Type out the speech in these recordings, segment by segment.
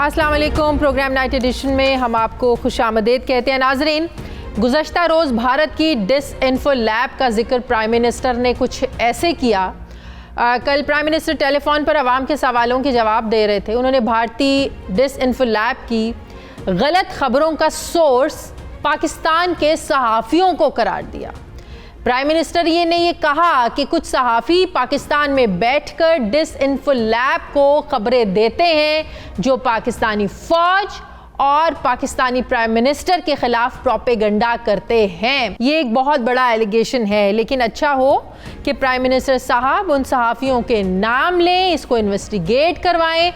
अस्सलाम वालेकुम। Programme night addition में हम आपको खुशामदीद कहते हैं। नाजरीन, गुज़श्ता रोज़ भारत की डिसइंफो लैब का जिक्र प्राइम मिनिस्टर ने कुछ ऐसे किया। कल प्राइम मिनिस्टर टेलीफोन पर आवाम के सवालों के जवाब दे रहे थे। उन्होंने भारतीय डिसइंफो लैब की गलत खबरों का सोर्स पाकिस्तान के सहाफ़ियों को करार दिया। प्राइम मिनिस्टर ने ये कहा कि कुछ सहाफ़ी पाकिस्तान में बैठकर डिसइंफो लैब को खबरें देते हैं जो पाकिस्तानी फ़ौज और पाकिस्तानी प्राइम मिनिस्टर के ख़िलाफ़ प्रोपेगेंडा करते हैं। ये एक बहुत बड़ा एलिगेशन है, लेकिन अच्छा हो कि प्राइम मिनिस्टर साहब उन सहाफ़ियों के नाम लें, इसको इन्वेस्टिगेट करवाएं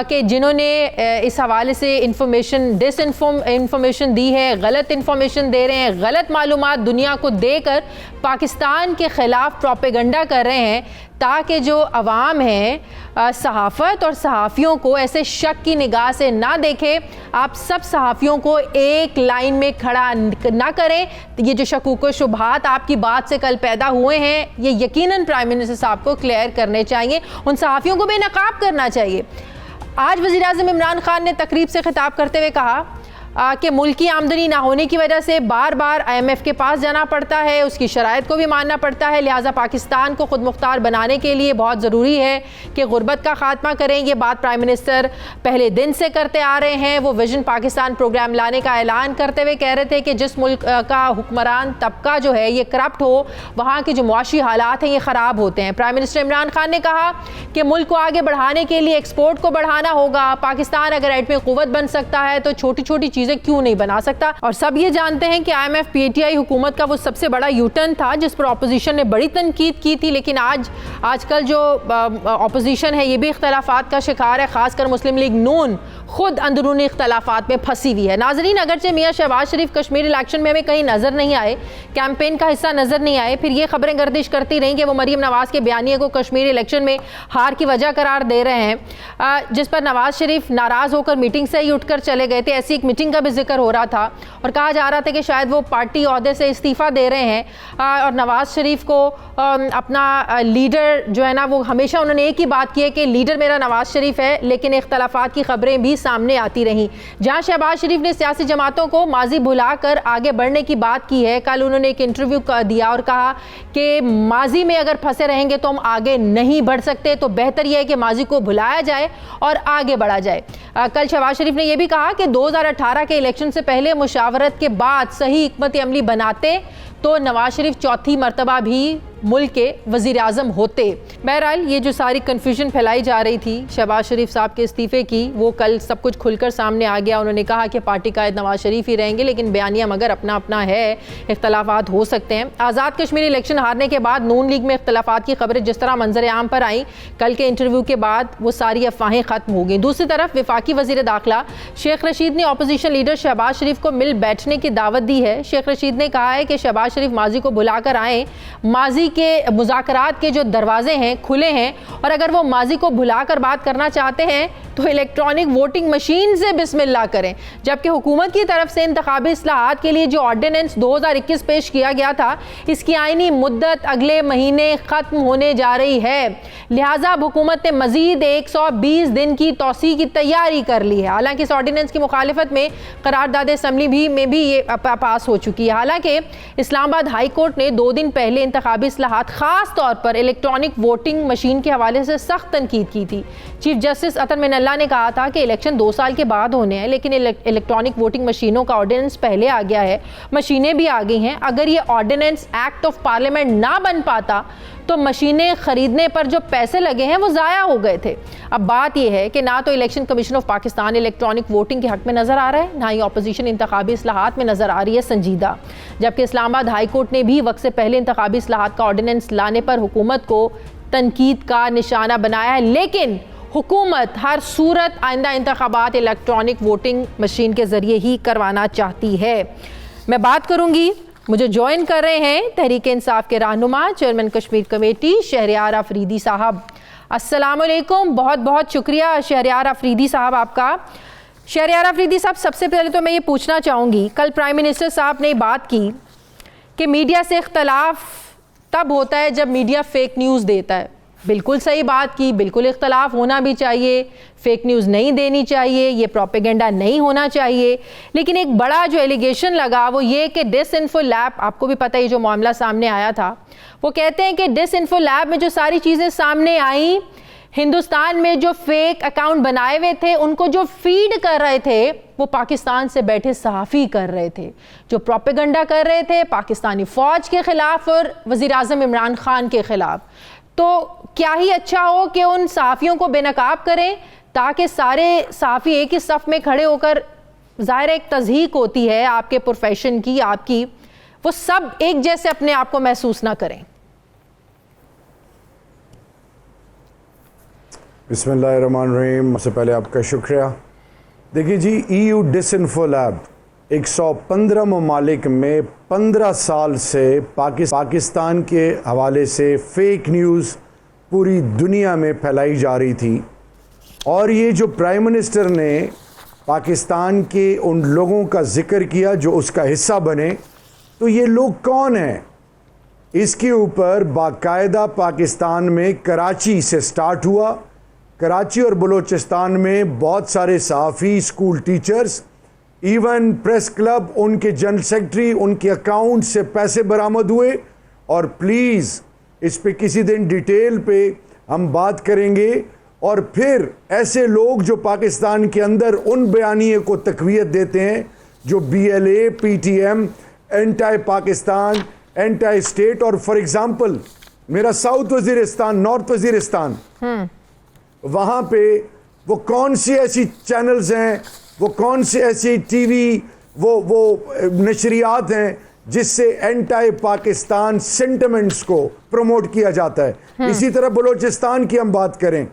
कि जिन्होंने इस हवाले से इंफॉर्मेशन दी है, गलत इंफॉर्मेशन दे रहे हैं, गलत मालूमात दुनिया को देकर पाकिस्तान के ख़िलाफ़ प्रोपेगेंडा कर रहे हैं, ताकि जो अवाम है सहाफ़त और सहाफ़ियों को ऐसे शक की निगाह से ना देखे। आप सब सहाफ़ियों को एक लाइन में खड़ा ना करें। ये जो शकूक व शुबहात आपकी बात से कल पैदा हुए हैं, ये यकीनन प्राइम मिनिस्टर साहब को क्लियर करने चाहिए, उन सहाफ़ियों को बेनकाब करना चाहिए। आज वज़ीर आज़म इमरान खान ने तकरीब से खिताब करते हुए कहा कि मुल्क की आमदनी ना होने की वजह से बार बार IMF के पास जाना पड़ता है, उसकी शराइत को भी मानना पड़ता है, लिहाजा पाकिस्तान को खुद मुख्तार बनाने के लिए बहुत ज़रूरी है कि गुर्बत का खात्मा करें। ये बात प्राइम मिनिस्टर पहले दिन से करते आ रहे हैं। वो विजन पाकिस्तान प्रोग्राम लाने का ऐलान करते हुए कह रहे थे कि जिस मुल्क का हुक्मरान तबका जो है ये करप्ट हो, वहाँ के जो मुआशी हालात हैं ये ख़राब होते हैं। प्राइम मिनिस्टर इमरान खान ने कहा कि मुल्क को आगे बढ़ाने के लिए एक्सपोर्ट को बढ़ाना होगा। पाकिस्तान अगर एटमी क़ुव्वत बन सकता है तो छोटी छोटी चीज़ें क्यों नहीं बना सकता। और सब ये जानते हैं कि IMF PTI हुकूमत का वो सबसे बड़ा यूटर्न था जिस पर ऑपोजिशन ने बड़ी तनकीद की थी, लेकिन आजकल जो ऑपोजिशन है ये भी इख्तलाफात का शिकार है। खासकर मुस्लिम लीग नून खुद अंदरूनी इख्तलाफात में फंसी हुई है। नाजरीन, अगरचे मियाँ शहबाज शरीफ कश्मीर इलेक्शन में हमें कहीं नज़र नहीं आए, कैंपेन का हिस्सा नज़र नहीं आए, फिर ये खबरें गर्दिश करती रहीं कि वो मरीम नवाज़ के बयानिए को कश्मीर इलेक्शन में हार की वजह करार दे रहे हैं, जिस पर नवाज़ शरीफ नाराज़ होकर मीटिंग से ही उठकर चले गए थे। ऐसी एक मीटिंग का भी जिक्र हो रहा था और कहा जा रहा था कि शायद वो पार्टी ओहदे से इस्तीफ़ा दे रहे हैं और नवाज़ शरीफ को अपना लीडर जो है ना, वो हमेशा उन्होंने एक ही बात की है कि लीडर मेरा नवाज़ शरीफ है, लेकिन इख्तलाफात की खबरें भी सामने आती रहीं। जहाँ शहबाज शरीफ ने सियासी जमातों को माजी भुलाकर आगे बढ़ने की बात की है। कल उन्होंने एक इंटरव्यू दिया और कहा कि माजी में अगर फंसे रहेंगे तो हम आगे नहीं बढ़ सकते, तो बेहतर यह है कि माजी को भुलाया जाए और आगे बढ़ा जाए। कल शहबाज शरीफ ने यह भी कहा कि 2018 के इलेक्शन से पहले मुशावरत के बाद सही हिकमत अमली बनाते तो नवाज शरीफ चौथी मरतबा भी मुल्क के वज़ीर आज़म होते। बहरहाल ये जो सारी कन्फ्यूजन फैलाई जा रही थी शहबाज शरीफ साहब के इस्तीफ़े की, वो कल सब कुछ खुलकर सामने आ गया। उन्होंने कहा कि पार्टी कायद नवाज शरीफ ही रहेंगे, लेकिन बयानिया मगर अपना अपना है, इख्तलाफात हो सकते हैं। आज़ाद कश्मीर इलेक्शन हारने के बाद नून लीग में इख्तलाफात की खबरें जिस तरह मंजर आम पर आई, कल के इंटरव्यू के बाद वो सारी अफवाहें ख़त्म हो गई। दूसरी तरफ वफाकी वज़ीर दाखिला शेख रशीद ने अपोजिशन लीडर शहबाज शरीफ को मिल बैठने की दावत दी है। शेख रशीद ने कहा है कि शहबाज शरीफ माजी को बुलाकर आएँ, माजी के मुज़ाकरात के जो दरवाजे हैं खुले हैं, और अगर वो माजी को भुलाकर बात करना चाहते हैं तो इलेक्ट्रॉनिक वोटिंग मशीन से बिस्मिल्लाह करें। जबकि हुकूमत की तरफ से इंतखाबी इस्लाहात के लिए जो ऑर्डिनेंस 2021 पेश किया गया था, इसकी आईनी मुद्दत अगले महीने ख़त्म होने जा रही है, लिहाजा हुकूमत ने मज़ीद 120 दिन की तौसी की तैयारी कर ली है। हालांकि इस ऑर्डिनेंस की मुखालिफत में करारदाद असम्बली में भी ये पास हो चुकी है। हालांकि इस्लामाबाद हाई कोर्ट ने 2 दिन पहले इंतखाबी इस्लाहात ख़ास तौर पर इलेक्ट्रॉनिक वोटिंग मशीन के हवाले से सख्त तनकीद की थी। चीफ जस्टिस अतर मिनल्ला ने कहा था कि इलेक्शन 2 साल के बाद होने हैं, लेकिन इलेक्ट्रॉनिक वोटिंग मशीनों का ऑर्डिनेंस पहले आ गया है, मशीनें भी आ गई हैं। अगर ये ऑर्डिनेंस एक्ट ऑफ पार्लियामेंट ना बन पाता तो मशीनें खरीदने पर जो पैसे लगे हैं वो ज़ाया हो गए थे। अब बात यह है कि ना तो election commission of Pakistan electronic voting के हक में नज़र आ रहा है, ना ही अपोजिशन इंतखाबी इस्लाहात में नज़र आ रही है संजीदा। जबकि इस्लामाबाद हाई कोर्ट ने भी वक्त से पहले इंतखाबी इस्लाहात का ऑर्डिनेंस लाने पर हुकूमत को तनकीद का निशाना बनाया है, लेकिन हुकूमत हर सूरत आइंदा इंतखाबात इलेक्ट्रॉनिक वोटिंग मशीन के ज़रिए ही करवाना चाहती है। मैं बात करूँगी, मुझे ज्वाइन कर रहे हैं तहरीक इंसाफ के रहनुमा चेयरमैन कश्मीर कमेटी शहरयार अफरीदी साहब। अस्सलाम वालेकुम, बहुत बहुत शुक्रिया शहरयार अफरीदी साहब आपका। शहरयार अफरीदी साहब, सबसे पहले तो मैं ये पूछना चाहूँगी, कल प्राइम मिनिस्टर साहब ने बात की कि मीडिया से इख्तलाफ तब होता है जब मीडिया फेक न्यूज़ देता है। बिल्कुल सही बात की, बिल्कुल इख्तलाफ होना भी चाहिए, फेक न्यूज़ नहीं देनी चाहिए, ये प्रोपेगेंडा नहीं होना चाहिए। लेकिन एक बड़ा जो एलिगेशन लगा वो ये कि डिसइंफो लैब, आपको भी पता है जो मामला सामने आया था, वो कहते हैं कि डिसइंफो लैब में जो सारी चीज़ें सामने आई, हिंदुस्तान में जो फेक अकाउंट बनाए हुए थे उनको जो फीड कर रहे थे वो पाकिस्तान से बैठे सहाफ़ी कर रहे थे, जो प्रोपेगेंडा कर रहे थे पाकिस्तानी फ़ौज के ख़िलाफ़ और वज़ीर आज़म इमरान ख़ान के ख़िलाफ़। तो क्या ही अच्छा हो कि उन सहाफ़ियों को बेनकाब करें ताकि सारे सहाफ़ी एक ही सफ़ में खड़े होकर, ज़ाहिर एक तज़हीक होती है आपके प्रोफेशन की, आपकी, वो सब एक जैसे अपने आप को महसूस ना करें। बिस्मिल्लाहिर्रहमानिर्रहीम। सबसे पहले आपका शुक्रिया। देखिए जी, EU डिसइंफो लैब 115 ममालिक में 15 साल से पाकिस्तान के हवाले से फ़ेक न्यूज़ पूरी दुनिया में फैलाई जा रही थी। और ये जो प्राइम मिनिस्टर ने पाकिस्तान के उन लोगों का ज़िक्र किया जो उसका हिस्सा बने, तो ये लोग कौन हैं? इसके ऊपर बाकायदा पाकिस्तान में कराची से स्टार्ट हुआ। कराची और बलूचिस्तान में बहुत सारे सहाफ़ी, school teachers, even press club, उनके जनरल सेक्रेटरी, उनके अकाउंट से पैसे बरामद हुए। और प्लीज़ इस पे किसी दिन डिटेल पे हम बात करेंगे। और फिर ऐसे लोग जो पाकिस्तान के अंदर उन बयानिए को तक़वियत देते हैं जो BLA, PTM, anti Pakistan, anti state. और फॉर एग्ज़ाम्पल मेरा साउथ वज़ीरिस्तान, नॉर्थ वज़ीरिस्तान, वहाँ पे वो कौन सी ऐसी चैनल्स हैं, वो कौन सी ऐसी TV, वो नशरियात हैं जिससे एंटी पाकिस्तान सेंटिमेंट्स को प्रमोट किया जाता है। इसी तरह बलूचिस्तान की हम बात करें,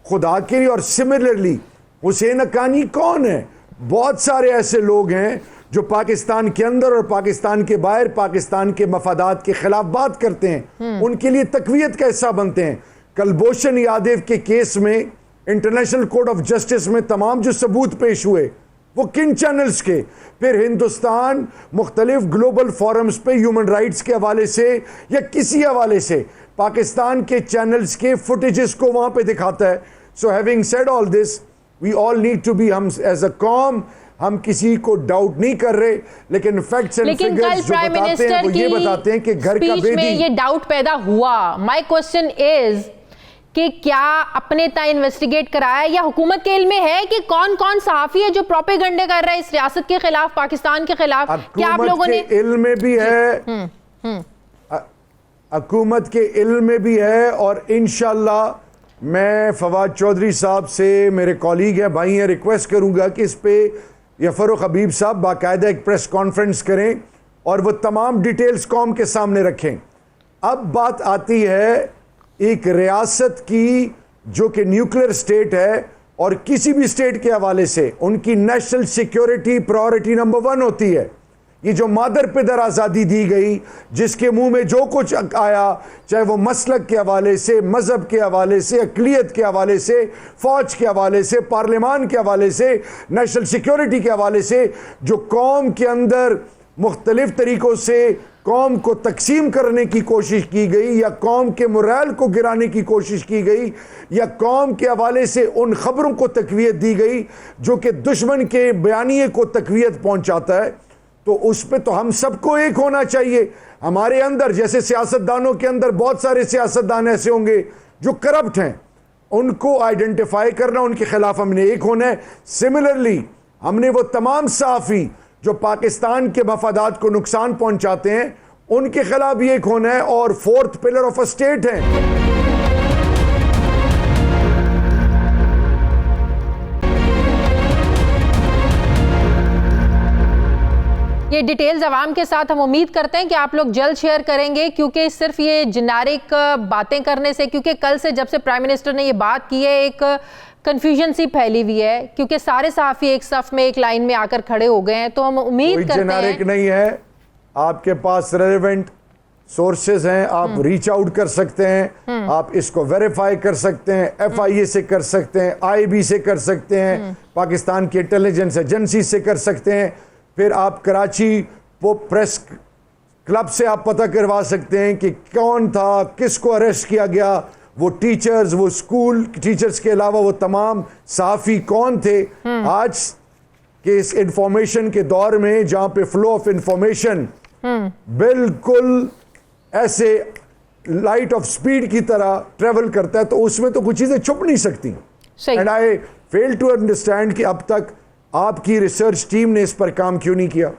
खुदा के लिए। और सिमिलरली हुसैन हक्कानी कौन है? बहुत सारे ऐसे लोग हैं जो पाकिस्तान के अंदर और पाकिस्तान के बाहर पाकिस्तान के मफादात के खिलाफ बात करते हैं, उनके लिए तक़वियत का हिस्सा बनते हैं। कुलभूषण यादव के केस में इंटरनेशनल कोर्ट ऑफ जस्टिस में तमाम जो सबूत पेश हुए वो किन चैनल्स के? फिर हिंदुस्तान मुख्तलिफ ग्लोबल फोरम्स पे ह्यूमन राइट्स के हवाले से या किसी हवाले से पाकिस्तान के चैनल्स के फुटेजेस को वहाँ पे दिखाता है। So having said all this, we all need to be, हम एज अ कॉम, हम किसी को डाउट नहीं कर रहे, लेकिन फैक्ट्स एंड फिगर्स जो बताते हैं वो ये बताते हैं कि घर का बेदी। ये डाउट पैदा हुआ। माय क्वेश्चन इज कि क्या अपने तय इन्वेस्टिगेट कराया या हुकूमत के इल्म में है कि कौन कौन सहाफ़ी है जो प्रोपेगेंडा कर रहा है इस रियासत के खिलाफ, पाकिस्तान के खिलाफ? क्या आप लोगों ने इल्म में भी है? हुकूमत के इल्म में भी है। और इंशाअल्लाह मैं फवाद चौधरी साहब से, मेरे कॉलीग हैं, भाई हैं, रिक्वेस्ट करूंगा कि इस पे या फ़ारूक हबीब साहब बाकायदा एक प्रेस कॉन्फ्रेंस करें और वो तमाम डिटेल्स कौम के सामने रखें। अब बात आती है एक रियासत की जो कि न्यूक्लियर स्टेट है, और किसी भी स्टेट के हवाले से उनकी नेशनल सिक्योरिटी प्रायोरिटी नंबर 1 होती है। ये जो मादर पिदर आज़ादी दी गई, जिसके मुंह में जो कुछ आया, चाहे वो मसलक के हवाले से, मज़हब के हवाले से, अक़लियत के हवाले से, फ़ौज के हवाले से, पार्लियामान के हवाले से, नेशनल सिक्योरिटी के हवाले से, जो कौम के अंदर मुख्तलिफ तरीक़ों से कौम को तकसीम करने की कोशिश की गई, या कौम के मोरल को गिराने की कोशिश की गई, या कौम के हवाले से उन ख़बरों को तक़वियत दी गई जो कि दुश्मन के बयानिए को तक़वियत पहुँचाता है, तो उस पर तो हम सबको एक होना चाहिए। हमारे अंदर जैसे सियासतदानों के अंदर बहुत सारे सियासतदान ऐसे होंगे जो करप्ट हैं, उनको आइडेंटिफाई करना, उनके खिलाफ हमने एक होना है। सिमिलरली हमने वो तमाम सहाफ़ी जो पाकिस्तान के मफादात को नुकसान पहुंचाते हैं उनके खिलाफ भी एक होना है, और 4th pillar of a state है। ये डिटेल्स आवाम के साथ हम उम्मीद करते हैं कि आप लोग जल्द शेयर करेंगे, क्योंकि सिर्फ ये जेनेरिक बातें करने से, क्योंकि कल से जब से प्राइम मिनिस्टर ने ये बात की है एक कंफ्यूजन सी फैली हुई है, क्योंकि सारे सहाफ़ी एक सफ में, एक लाइन में आकर खड़े हो गए हैं। तो हम उम्मीद करते हैं जेनेरिक नहीं है, आपके पास रेलेवेंट सोर्सेज हैं, आप रीच आउट कर सकते हैं, आप इसको वेरीफाई कर सकते हैं, FIA से कर सकते हैं, IB से कर सकते हैं, पाकिस्तान की इंटेलिजेंस एजेंसी से कर सकते हैं, फिर आप कराची वो प्रेस क्लब से आप पता करवा सकते हैं कि कौन था, किसको अरेस्ट किया गया, वो टीचर्स, वो स्कूल टीचर्स के अलावा वो तमाम सहाफ़ी कौन थे। आज के इस इंफॉर्मेशन के दौर में जहां पे फ्लो ऑफ इंफॉर्मेशन बिल्कुल ऐसे लाइट ऑफ स्पीड की तरह ट्रेवल करता है, तो उसमें तो कुछ चीजें छुप नहीं सकती। And I fail to understand कि अब तक आपकी रिसर्च टीम ने इस पर काम क्यों नहीं किया।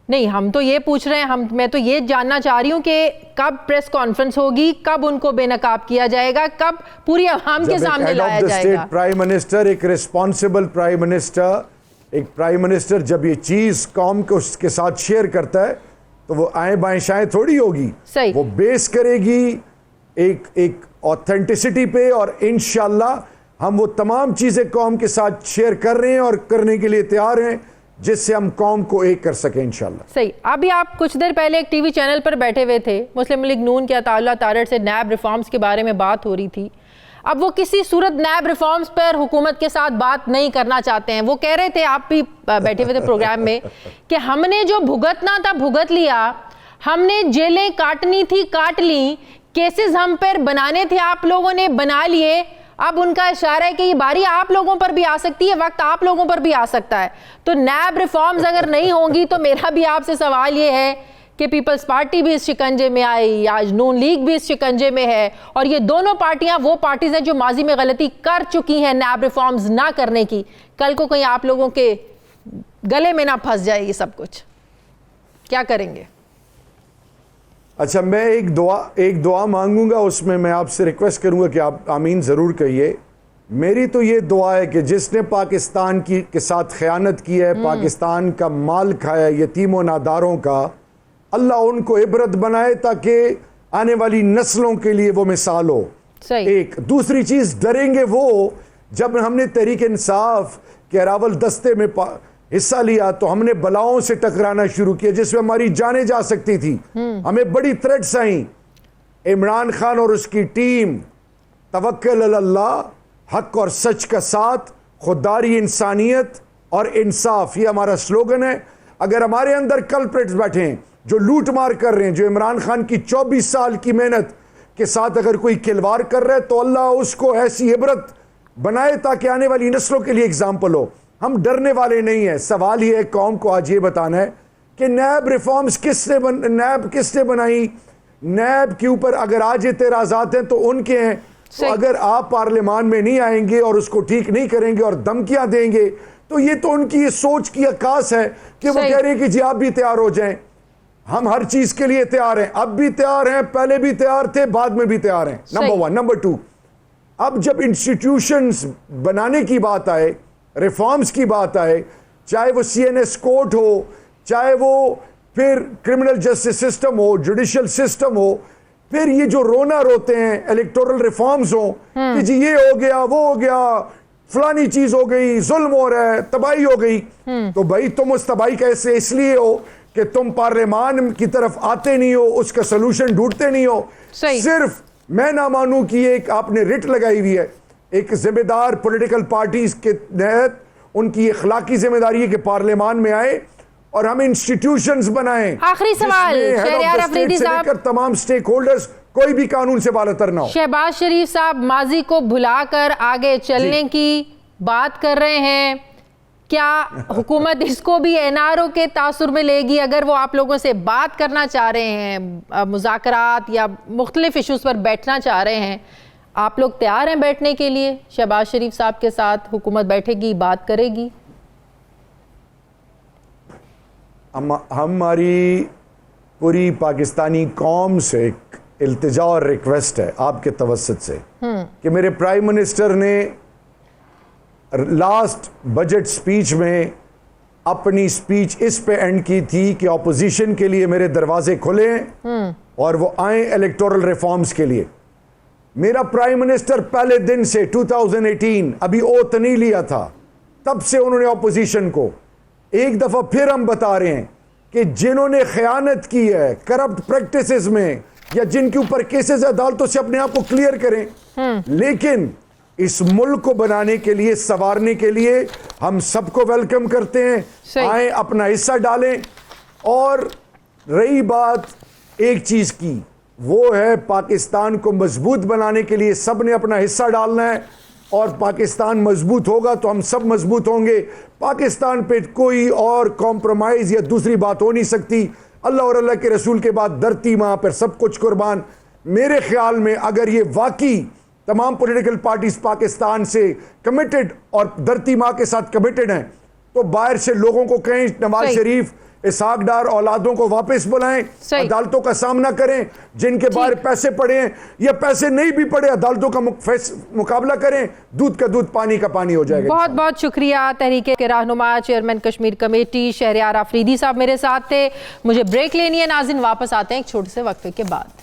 नहीं, हम तो ये पूछ रहे हैं, मैं तो ये जानना चाह रही हूं कि कब प्रेस कॉन्फ्रेंस होगी, कब उनको बेनकाब किया जाएगा, कब पूरी आवाम के सामने लाया जाएगा। प्राइम मिनिस्टर, एक रिस्पॉन्सिबल प्राइम मिनिस्टर, एक प्राइम मिनिस्टर जब ये चीज कौम को उसके साथ शेयर करता है तो वो आए बाएं शाएं थोड़ी होगी, वो बेस करेगी एक ऑथेंटिसिटी पे, और इंशाल्लाह हम वो तमाम चीजें कौम के साथ शेयर कर रहे हैं और करने के लिए तैयार हैं जिससे हम कौम को एक कर सकें इंशाल्लाह। सही। अभी आप कुछ देर पहले एक टीवी चैनल पर बैठे हुए थे, मुस्लिम लीग नून के अताउल्लाह तारड़ से नैब रिफॉर्म्स के बारे में बात हो रही थी। अब वो किसी सूरत नैब रिफॉर्म्स पर हुकूमत के साथ बात नहीं करना चाहते हैं। वो कह रहे थे, आप भी बैठे हुए थे प्रोग्राम में, कि हमने जो भुगतना था भुगत लिया, हमने जेलें काटनी थी काट ली, केसेस हम पर बनाने थे आप लोगों ने बना लिए। अब उनका इशारा है कि ये बारी आप लोगों पर भी आ सकती है, वक्त आप लोगों पर भी आ सकता है। तो नैब रिफॉर्म्स अगर नहीं होंगी तो मेरा भी आपसे सवाल ये है कि पीपल्स पार्टी भी इस शिकंजे में आई, आज नून लीग भी इस शिकंजे में है, और ये दोनों पार्टियां वो पार्टीज हैं जो माजी में गलती कर चुकी हैं नैब रिफॉर्म्स ना करने की। कल को कहीं आप लोगों के गले में ना फंस जाए ये सब कुछ, क्या करेंगे? अच्छा, मैं एक दुआ मांगूंगा, उसमें मैं आपसे रिक्वेस्ट करूंगा कि आप आमीन ज़रूर कहिए। मेरी तो ये दुआ है कि जिसने पाकिस्तान के साथ खयानत की है, पाकिस्तान का माल खाया, यतीमों नादारों का, अल्लाह उनको इबरत बनाए ताकि आने वाली नस्लों के लिए वो मिसाल हो। एक दूसरी चीज़, डरेंगे वो जब हमने तहरीक इंसाफ के अरावल दस्ते में हिस्सा लिया तो हमने बलाओं से टकराना शुरू किया जिसमें हमारी जानें जा सकती थी। हमें बड़ी थ्रेट्स आई। इमरान खान और उसकी टीम, तवक्कल अल्लाह, हक और सच का साथ, खुददारी, इंसानियत और इंसाफ, ये हमारा स्लोगन है। अगर हमारे अंदर कल्प्रिट्स बैठे हैं जो लूट मार कर रहे हैं, जो इमरान खान की 24 साल की मेहनत के साथ अगर कोई खिलवाड़ कर रहा है, तो अल्लाह उसको ऐसी इबरत बनाए ताकि आने वाली नस्लों के लिए एग्जाम्पल हो। हम डरने वाले नहीं हैं। सवाल ये है, कौम को आज ये बताना है कि नैब रिफॉर्म्स नैब किसने बनाई, नैब के ऊपर अगर आज एतराज़ात हैं तो उनके हैं। तो अगर आप पार्लियामान में नहीं आएंगे और उसको ठीक नहीं करेंगे और धमकियां देंगे, तो ये तो उनकी सोच की अक्कास है कि वो कह रहे हैं कि जी आप भी तैयार हो जाएं, हम हर चीज के लिए तैयार हैं, अब भी तैयार हैं, पहले भी तैयार थे, बाद में भी तैयार हैं। नंबर 1। नंबर 2, अब जब इंस्टीट्यूशंस बनाने की बात आए, रिफॉर्म्स की बात आए, चाहे वो CNS कोर्ट हो, चाहे वो फिर क्रिमिनल जस्टिस सिस्टम हो, जुडिशियल सिस्टम हो, फिर ये जो रोना रोते हैं इलेक्टोरल रिफॉर्म्स हो कि जी ये हो गया, वो हो गया, फलानी चीज हो गई, जुल्म हो रहा है, तबाही हो गई, तो भाई तुम उस तबाही का ऐसे इसलिए हो कि तुम पार्लियामान की तरफ आते नहीं हो, उसका सोल्यूशन ढूंढते नहीं हो। सिर्फ मैं ना मानूं कि एक आपने रिट लगाई हुई है, एक जिम्मेदार पॉलिटिकल पार्टीज के तहत उनकी इखलाकी जिम्मेदारी है कि पार्लियामान में आए और हम इंस्टीट्यूशंस बनाएं। आखिरी सवाल शहरयार अफरीदी साहब, तमाम स्टेक होल्डर्स, कोई भी कानून से बालतर ना हो। शहबाज शरीफ साहब माजी को भुलाकर आगे चलने की बात कर रहे हैं, क्या हुकूमत इसको भी NRO के तासुर में लेगी? अगर वो आप लोगों से बात करना चाह रहे हैं, मुज़ाकरात या मुख्तलिफ इशूज़ पर बैठना चाह रहे हैं, आप लोग तैयार हैं बैठने के लिए? शहबाज शरीफ साहब के साथ हुकूमत बैठेगी, बात करेगी? हमारी पूरी पाकिस्तानी कौम से एक इल्तिजा और रिक्वेस्ट है आपके तवस्सुत से कि मेरे प्राइम मिनिस्टर ने लास्ट बजट स्पीच में अपनी स्पीच इस पे एंड की थी कि ऑपोजिशन के लिए मेरे दरवाजे खुले हैं और वो आए इलेक्टोरल रिफॉर्म्स के लिए। मेरा प्राइम मिनिस्टर पहले दिन से 2018 अभी ओथ नहीं लिया था, तब से उन्होंने ऑपोजिशन को एक दफा फिर हम बता रहे हैं कि जिन्होंने खयानत की है करप्ट प्रैक्टिसेस में या जिनके ऊपर केसेस अदालतों से अपने आप को क्लियर करें, लेकिन इस मुल्क को बनाने के लिए, संवारने के लिए हम सबको वेलकम करते हैं, आए अपना हिस्सा डालें। और रही बात एक चीज की, वो है पाकिस्तान को मजबूत बनाने के लिए सब ने अपना हिस्सा डालना है, और पाकिस्तान मजबूत होगा तो हम सब मजबूत होंगे। पाकिस्तान पे कोई और कॉम्प्रोमाइज़ या दूसरी बात हो नहीं सकती। अल्लाह और अल्लाह के रसूल के बाद धरती माँ पर सब कुछ कुर्बान। मेरे ख्याल में अगर ये वाकई तमाम पॉलिटिकल पार्टीज पाकिस्तान से कमिटेड और धरती माँ के साथ कमिटेड हैं, तो बाहर से लोगों को कहें नवाज शरीफ, इसहाक डार औलादों को वापस बुलाएं, अदालतों का सामना करें। जिनके बाहर पैसे पड़े हैं या पैसे नहीं भी पड़े, अदालतों का मुकाबला करें, दूध का दूध पानी का पानी हो जाएगा। बहुत बहुत शुक्रिया। तहरीके के रहनुमा चेयरमैन कश्मीर कमेटी शहरयार आफरीदी साहब मेरे साथ थे। मुझे ब्रेक लेनी है नाज़रीन, वापस आते हैं एक छोटे से वक्फे के बाद।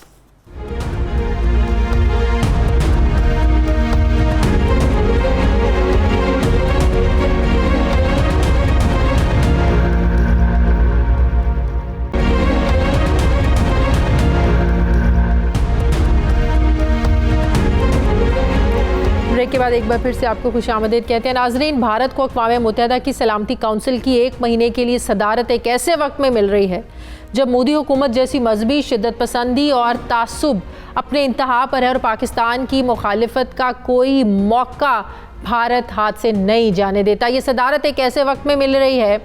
ब्रेक के बाद एक बार फिर से आपको खुशामदीद कहते हैं नाजरीन। भारत को अक़वाम मुत्तहिदा की सलामती काउंसिल की 1 महीने के लिए सदारत एक ऐसे वक्त में मिल रही है जब मोदी हुकूमत जैसी मजहबी शिद्दत पसंदी और तासुब अपने इंतहा पर है और पाकिस्तान की मुखालिफत का कोई मौका भारत हाथ से नहीं जाने देता। ये सदारत एक ऐसे वक्त में मिल रही है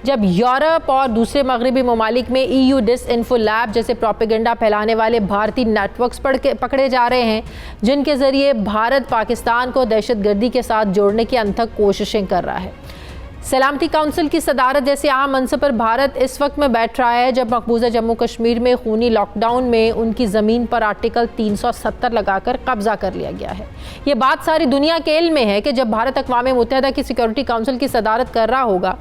जब यूरोप और दूसरे मगरबी ममालिक में EU डिसइंफो लैब जैसे प्रोपेगेंडा फैलाने वाले भारतीय नेटवर्क्स पकड़े जा रहे हैं, जिनके ज़रिए भारत पाकिस्तान को दहशतगर्दी के साथ जोड़ने की अनथक कोशिशें कर रहा है। सलामती काउंसिल की सदारत जैसे आम मनसब पर भारत इस वक्त में बैठ रहा है जब मकबूजा जम्मू कश्मीर में खूनी लॉकडाउन में उनकी ज़मीन पर आर्टिकल 370 लगाकर कब्जा कर लिया गया है। ये बात सारी दुनिया के इल्म में है कि जब भारत अक़वाम मुत्तहिदा की सिक्योरिटी काउंसिल की सदारत कर रहा होगा,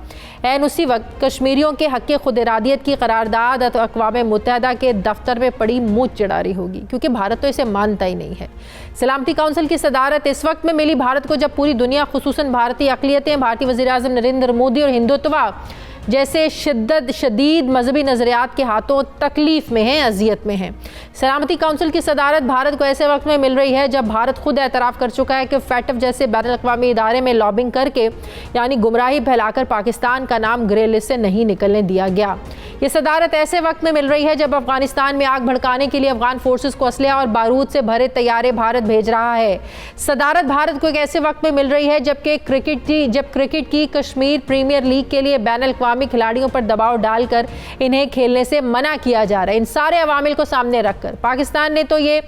ऐन उसी वक्त कश्मीरियों के हक़ खुद इरादियत की करारदाद अक़वाम मुत्तहिदा के दफ्तर में पड़ी मुँह चिड़ारी होगी, क्योंकि भारत तो इसे मानता ही नहीं है। सलामती काउंसिल की सदारत इस वक्त में मिली भारत को जब पूरी दुनिया खुसूसन भारतीय अक़लियतें भारतीय वज़ीर-ए-आज़म नरेंद्र मोदी और हिंदुत्व जैसे शदीद मजहबी नज़रियात के हाथों तकलीफ़ में हैं, अजियत में हैं। सलामती काउंसिल की सदारत भारत को ऐसे वक्त में मिल रही है जब भारत खुद एतराफ़ कर चुका है कि फैटफ जैसे बैनुल-अक़वामी इदारे में लॉबिंग करके यानी गुमराही फैलाकर पाकिस्तान का नाम ग्रे लिस्ट से नहीं निकलने दिया गया। ये सदारत ऐसे वक्त में मिल रही है जब अफगानिस्तान में आग भड़काने के लिए अफगान फोर्सेस को असलहा और बारूद से भरे तैयारे भारत भेज रहा है। सदारत भारत को एक ऐसे वक्त में मिल रही है जब क्रिकेट की कश्मीर प्रीमियर लीग के लिए बैनुल-अक़वामी खिलाड़ियों पर दबाव डालकर इन्हें खेलने से मना किया जा रहा है। इन सारे अवामिल को सामने रखकर पाकिस्तान ने तो ये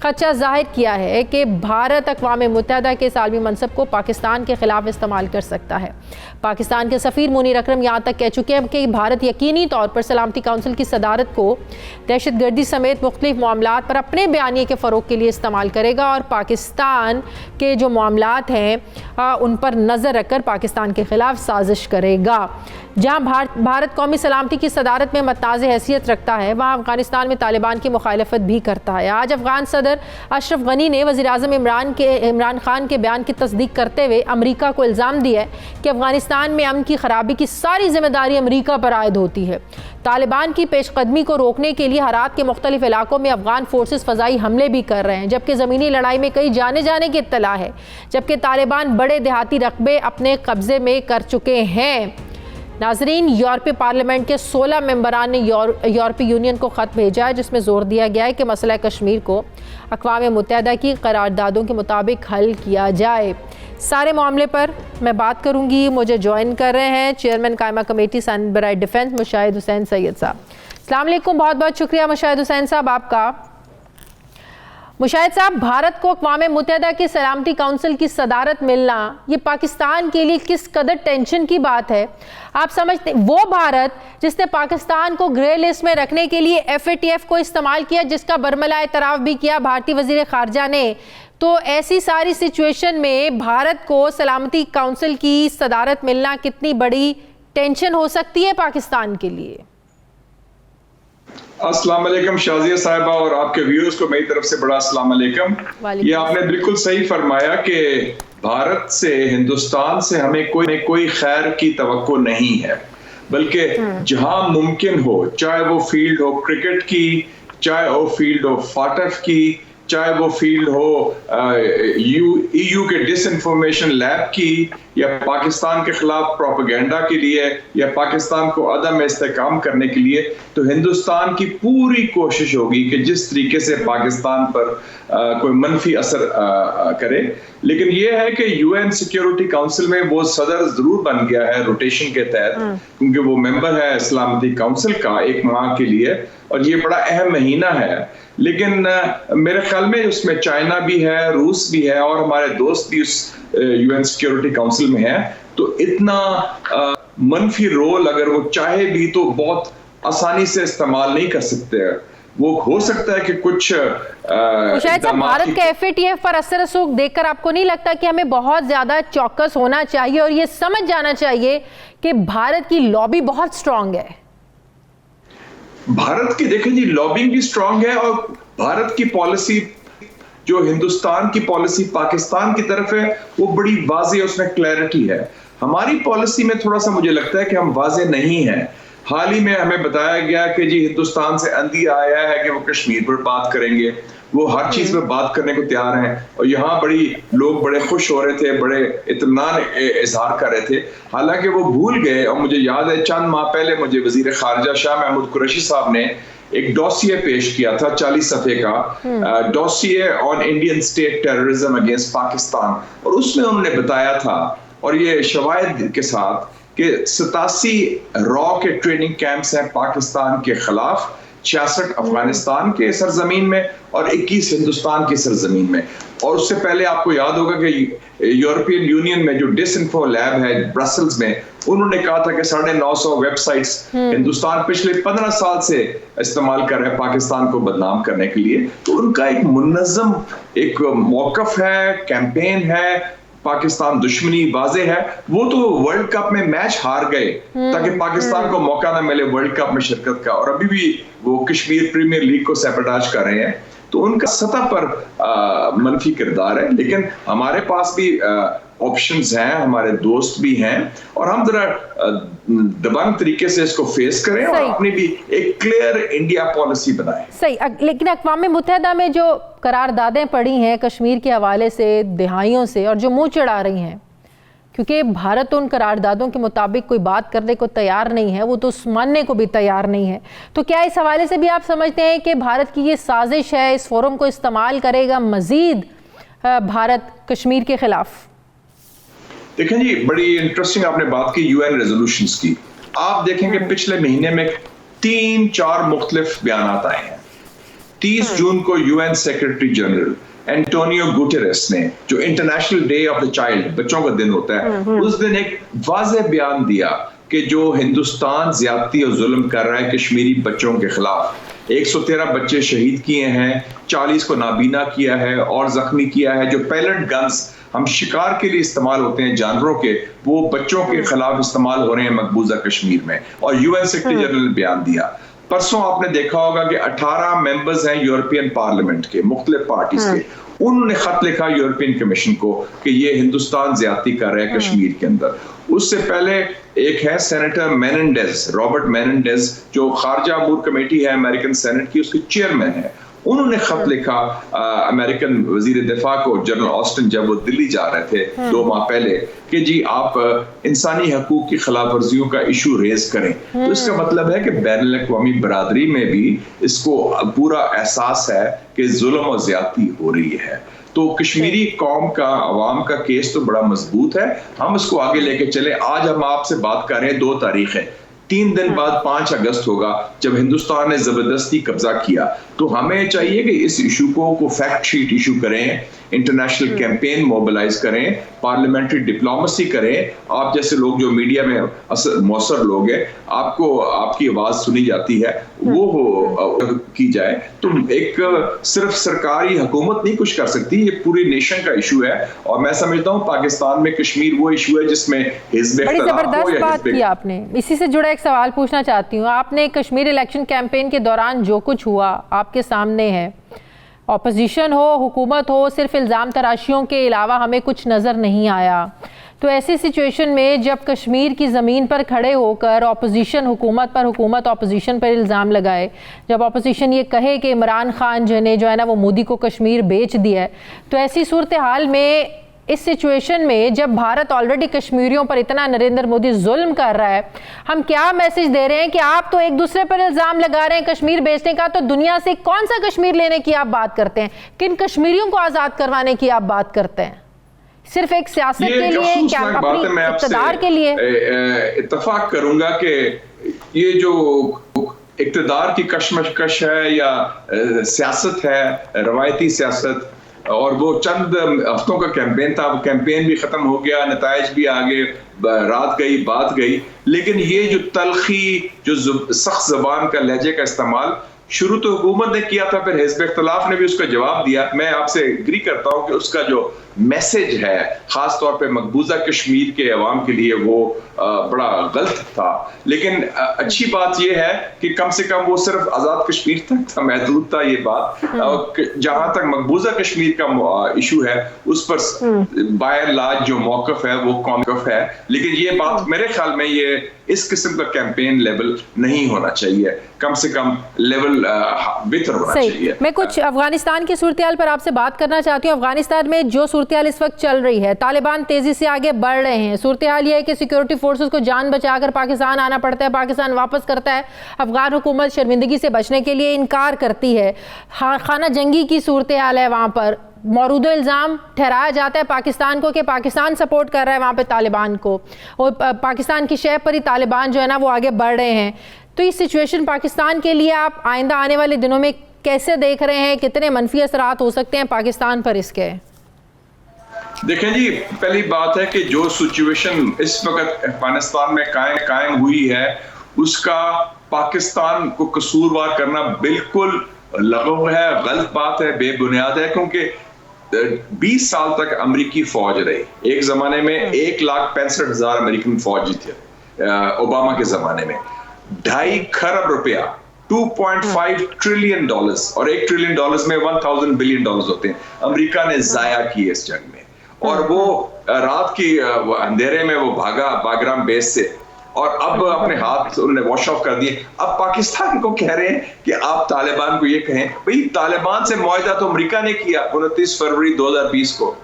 खदशा जाहिर किया है कि भारत अक़वाम मुत्तहिदा के सालमी मनसब को पाकिस्तान के ख़िलाफ़ इस्तेमाल कर सकता है। पाकिस्तान के सफ़ीर मुनीर अकरम यहाँ तक कह चुके हैं कि भारत यकीनी तौर पर सलामती काउंसिल की सदारत को दहशतगर्दी समेत मुख्तलिफ मामलात पर अपने बयानिए के फ़रोग़ के लिए इस्तेमाल करेगा और पाकिस्तान के जो मामलात हैं उन पर नज़र रखकर पाकिस्तान के ख़िलाफ़ साजिश करेगा। जहाँ भारत कौमी सलामती की सदारत में मतनाज़ हैसियत रखता है, वहाँ अफ़गानिस्तान में तालिबान की मुखालफत भी करता है। आज अफ़गान सदर अशरफ गनी ने वज़ीर-ए-आज़म इमरान खान के बयान की तस्दीक करते हुए अमरीका को इल्ज़ाम दिया है कि अफ़गानिस्तान में अमन की खराबी की सारी जिम्मेदारी अमरीका पर आयद होती है। तालिबान की पेशकदमी को रोकने के लिए हरात के मुख्तलिफ इलाकों में अफ़गान फोर्सेस फ़ज़ाई हमले भी कर रहे हैं, जबकि ज़मीनी लड़ाई में कई जाने की इत्तला है, जबकि तालिबान बड़े देहाती रकबे अपने कब्ज़े में कर चुके हैं। नाजरीन, यूरोपीय पार्लियामेंट के 16 मेंबरान ने यूरोपीय यूनियन को ख़त भेजा है जिसमें ज़ोर दिया गया है कि मसला कश्मीर को अक़वाम मुत्तहिदा की करारदादों के मुताबिक हल किया जाए। सारे मामले पर मैं बात करूंगी। मुझे ज्वाइन कर रहे हैं चेयरमैन कायमा कमेटी सन बराए डिफेंस मुशाहिद हुसैन सैयद साहब। अस्सलाम वालेकुम, बहुत बहुत शुक्रिया मुशाहिद हुसैन साहब आपका। मुशाहिद साहब, भारत को अक़वाम मुत्तहिदा की सलामती काउंसिल की सदारत मिलना ये पाकिस्तान के लिए किस कदर टेंशन की बात है? आप समझते वो भारत जिसने पाकिस्तान को ग्रे लिस्ट में रखने के लिए FATF को इस्तेमाल किया, जिसका बरमला एतराफ़ भी किया भारतीय वज़ीर ख़ारजा ने, तो ऐसी सारी सिचुएशन में भारत को सलामती काउंसिल की सदारत मिलना कितनी बड़ी टेंशन हो सकती है पाकिस्तान के लिए? अस्सलाम वालेकुम शाजिया साहिबा और आपके व्यूअर्स को मेरी तरफ से बड़ा अस्सलाम वालेकुम। ये आपने बिल्कुल सही फरमाया कि भारत से, हिंदुस्तान से हमें कोई खैर की तवक्को नहीं है, बल्कि जहां मुमकिन हो, चाहे वो फील्ड हो क्रिकेट की, चाहे वो फील्ड हो फाटफ की, चाहे वो फील्ड हो EU के डिसइंफॉर्मेशन लैब की, या पाकिस्तान के खिलाफ प्रोपेगेंडा के लिए, या पाकिस्तान को अदम इस्तेहकाम करने के लिए, तो हिंदुस्तान की पूरी कोशिश होगी कि जिस तरीके से पाकिस्तान पर कोई मनफी असर करे। लेकिन ये है कि UN सिक्योरिटी काउंसिल में वो सदर जरूर बन गया है रोटेशन के तहत, क्योंकि वो मेंबर है सलामती काउंसिल का 1 माह के लिए, और ये बड़ा अहम महीना है। लेकिन मेरे ख्याल में उसमें चाइना भी है, रूस भी है, और हमारे दोस्त भी उस UN सिक्योरिटी काउंसिल में है। तो इतना मनफी रोल अगर वो चाहे भी तो बहुत आसानी से इस्तेमाल नहीं कर सकते। वो हो सकता है कि कुछ शायद भारत के FATF पर असर रसूख देखकर आपको नहीं लगता कि हमें बहुत ज्यादा चौकस होना चाहिए और ये समझ जाना चाहिए कि भारत की लॉबी बहुत स्ट्रांग है? भारत की देखें जी, लॉबिंग भी स्ट्रांग है, और भारत की पॉलिसी जो हिंदुस्तान की पॉलिसी पाकिस्तान की तरफ है वो बड़ी वाज़ेह, उसमें क्लैरिटी है। हमारी पॉलिसी में थोड़ा सा मुझे लगता है कि हम वाज़ेह नहीं हैं। हाल ही में हमें बताया गया कि जी हिंदुस्तान से अंदिया आया है कि वो कश्मीर पर बात करेंगे, वो हर चीज पर बात करने को तैयार हैं, और यहाँ लोग बड़े खुश हो रहे थे, बड़े इत्मीनान इजहार कर रहे थे। हालांकि वो भूल गए, और मुझे याद है चंद माह पहले मुझे वजीर खारजा शाह महमूद कुरैशी साहब ने एक डॉसिये पेश किया था 40 सफ़े का, dossier on Indian state terrorism against Pakistan, और उसमें उन्होंने बताया था, और ये शवाहिद के साथ, कि 87 रॉ के ट्रेनिंग कैंप्स हैं पाकिस्तान के खिलाफ, 66 अफगानिस्तान के सरजमीन में और 21 हिंदुस्तान की सरजमीन में। और उससे पहले आपको याद होगा कि यूरोपियन यूनियन में जो डिसइंफो लैब है ब्रसल्स में, उन्होंने कहा था कि 950 वेबसाइट्स हिंदुस्तान पिछले 15 साल से इस्तेमाल कर रहे हैं पाकिस्तान को बदनाम करने के लिए। तो उनका एक मुनज़्ज़म एक मौक़िफ़ है, कैंपेन है, पाकिस्तान दुश्मनी वाज़े है। वो तो वर्ल्ड कप में मैच हार गए ताकि पाकिस्तान को मौका ना मिले वर्ल्ड कप में शिरकत का, और अभी भी वो कश्मीर प्रीमियर लीग को सैबोटाज कर रहे हैं। तो उनका सतह पर मनफी किरदार है, लेकिन हमारे पास भी ऑप्शंस हैं, हमारे दोस्त भी हैं, और हम जरा दबंग तरीके से इसको फेस करें और अपनी भी एक क्लियर इंडिया पॉलिसी बनाएं। सही, लेकिन अक़वाम मुत्तहिदा में जो करारदादें पड़ी हैं कश्मीर के हवाले से दहाइयों से, और जो मुंह चढ़ा रही हैं, क्योंकि भारत उन करारदादों के मुताबिक कोई बात करने को तैयार नहीं है, वो तो मानने को भी तैयार नहीं है। तो क्या इस हवाले से भी आप समझते हैं कि भारत की ये साजिश है, इस फोरम को इस्तेमाल करेगा मजीद भारत कश्मीर के खिलाफ? देखें जी, बड़ी इंटरेस्टिंग आपने बात की UN रेजोल्यूशंस की। आप देखेंगे पिछले महीने में 3-4 मुख्तलिफ बयानात आए हैं। 30 जून को UN secretary general Antonio Guterres ने, जो international day of the child, बच्चों का दिन होता है, उस दिन एक वाज़ेह बयान दिया कि जो हिंदुस्तान ज्यादती और जुल्म कर रहा है कश्मीरी बच्चों के खिलाफ, 113 बच्चे शहीद किए हैं, 40 को नाबीना किया है और जख्मी किया है। जो पैलेट गन्स हम शिकार के लिए इस्तेमाल होते हैं जानवरों के, वो बच्चों के खिलाफ इस्तेमाल हो रहे हैं मकबूजा कश्मीर में, और UN सेक्रेटरी जनरल ने बयान दिया। परसों आपने देखा होगा कि 18 मेंबर्स हैं यूरोपियन पार्लियामेंट के, मुख्तलिफ पार्टीज के, उन्होंने खत लिखा यूरोपियन कमीशन को कि ये हिंदुस्तान ज्यादती कर रहा है कश्मीर के अंदर। उससे पहले एक है सेनेटर मेनेंडेज, रॉबर्ट मेनेंडेज, जो खारजा अमूर कमेटी है अमेरिकन सेनेट की, उसके चेयरमैन है। उन्होंने खत लिखा अमेरिकन वजीर दिफा को, जनरल ऑस्टिन, जब वो दिल्ली जा रहे थे 2 माह पहले, कि जी आप इंसानी हकूक की खिलाफ वर्जियों का इशू रेज करें। तो इसका मतलब है कि बैनुल अक़वामी बरादरी में भी इसको पूरा एहसास है कि जुल्म और ज्यादती हो रही है। तो कश्मीरी कौम का, अवाम का केस तो बड़ा मजबूत है, हम इसको आगे लेके चले। आज हम आपसे बात कर रहे हैं, 2 तारीख है, 3 दिन बाद 5 अगस्त होगा जब हिंदुस्तान ने जबरदस्ती कब्जा किया। तो हमें चाहिए कि इस इशू को फैक्ट शीट इशू करें, इंटरनेशनल कैंपेन मोबिलाइज करें, पार्लियामेंट्री डिप्लोमेसी करें। आप जैसे लोग जो मीडिया में मौसर लोग हैं, आपको आपकी आवाज सुनी जाती है, वो की जाए। तो एक सिर्फ सरकारी हुकूमत नहीं कुछ कर सकती, ये पूरी नेशन का इशू है। और मैं समझता हूँ पाकिस्तान में कश्मीर वो इशू है जिसमें बड़ी जबरदस्त बात की आपने। इसी से जुड़ा एक सवाल पूछना चाहती हूँ। आपने कश्मीर इलेक्शन कैंपेन के दौरान जो कुछ हुआ आपके सामने है, ऑपोजिशन हो, हुकूमत हो, सिर्फ इल्ज़ाम तराशियों के अलावा हमें कुछ नज़र नहीं आया। तो ऐसी सिचुएशन में जब कश्मीर की ज़मीन पर खड़े होकर ऑपोजिशन हुकूमत पर, हुकूमत ऑपोजिशन पर इल्ज़ाम लगाए, जब ऑपोजिशन ये कहे कि इमरान खान जो है ना वो मोदी को कश्मीर बेच दिया है, तो ऐसी सूरत हाल में, इस सिचुएशन में जब भारत ऑलरेडी कश्मीरियों पर इतना नरेंद्र मोदी जुल्म कर रहा है, हम क्या मैसेज दे रहे हैं कि आप तो एक दूसरे पर इल्ज़ाम लगा रहे हैं कश्मीर बेचने का, तो दुनिया से कौन सा कश्मीर लेने की आप बात करते हैं? किन कश्मीरियों को आज़ाद करवाने की आप बात करते हैं? सिर्फ एक सियासत के लिए, क्या अपनी इक़्तिदार के लिए? इत्तफाक करूंगा कि ये जो इक़्तिदार की कशमकश है या सियासत है, रवायती सियासत, और वो चंद हफ्तों का कैंपेन था, वो कैंपेन भी खत्म हो गया, नताइज भी आगे, रात गई बात गई, लेकिन ये जो तलखी, जो सख्त ज़बान का लहजे का इस्तेमाल शुरू तो हुकूमत ने किया था, फिर हिज़्ब इख्तिलाफ ने भी उसका जवाब दिया। मैं आपसे एग्री करता हूं कि उसका जो मैसेज है खास तौर पे मकबूजा कश्मीर के अवाम के लिए वो बड़ा गलत था, लेकिन अच्छी बात यह है कि कम से कम वो सिर्फ आज़ाद कश्मीर तक था, महदूद था ये बात। जहां तक मकबूजा कश्मीर का इशू है उस पर बाय लाज जो मौक़िफ़ है वो कौमकफ है, लेकिन ये बात मेरे ख्याल में ये इस किस्म का कैंपेन लेवल नहीं होना चाहिए, कम से कम लेवल बेहतर होना चाहिए। मैं कुछ अफगानिस्तान की सूरत हाल पर आपसे बात करना चाहती हूँ। अफगानिस्तान में जो सूरत हाल इस वक्त चल रही है, तालिबान तेजी से आगे बढ़ रहे हैं। सूरत हाल ये है कि सिक्योरिटी फोर्सेस को जान बचाकर पाकिस्तान आना पड़ता है, पाकिस्तान वापस करता है। अफगान हुकूमत शर्मिंदगी से बचने के लिए इनकार करती है। खाना जंगी की सूरत हाल है वहाँ पर। मौजूदा इल्ज़ाम ठहराया जाता है पाकिस्तान को कि पाकिस्तान सपोर्ट कर रहा है वहाँ पे तालिबान को, और पाकिस्तान की शह पर ही तालिबान जो है ना वो आगे बढ़ रहे हैं। तो इस सिचुएशन पाकिस्तान के लिए आप आइंदा आने वाले दिनों में कैसे देख रहे हैं? कितने मनफी असरात हो सकते हैं पाकिस्तान पर इसके? देखें जी, पहली बात है कि जो सिचुएशन इस वक्त अफगानिस्तान में कायम हुई है उसका पाकिस्तान को कसूरवार करना बिल्कुल लगो है, गलत बात है, बेबुनियाद है, क्योंकि 20 साल तक अमेरिकी फौज रही। एक जमाने में 1,65,000 अमेरिकन फौजी थे ओबामा के जमाने में। 2.5 खरब रुपया, $2.5 ट्रिलियन, और $1 ट्रिलियन में 1,000 बिलियन होते हैं, अमेरिका ने जाया किए इस जंग में। और वो रात की अंधेरे में वो भागा बागराम बेस से, और अब अपने हाथ उन्होंने वॉश ऑफ कर दिए। अब पाकिस्तान को कह रहे हैं कि आप तालिबान को ये कहें, भाई तालिबान से मुआहदा तो अमेरिका ने किया 29 फरवरी 2020 को,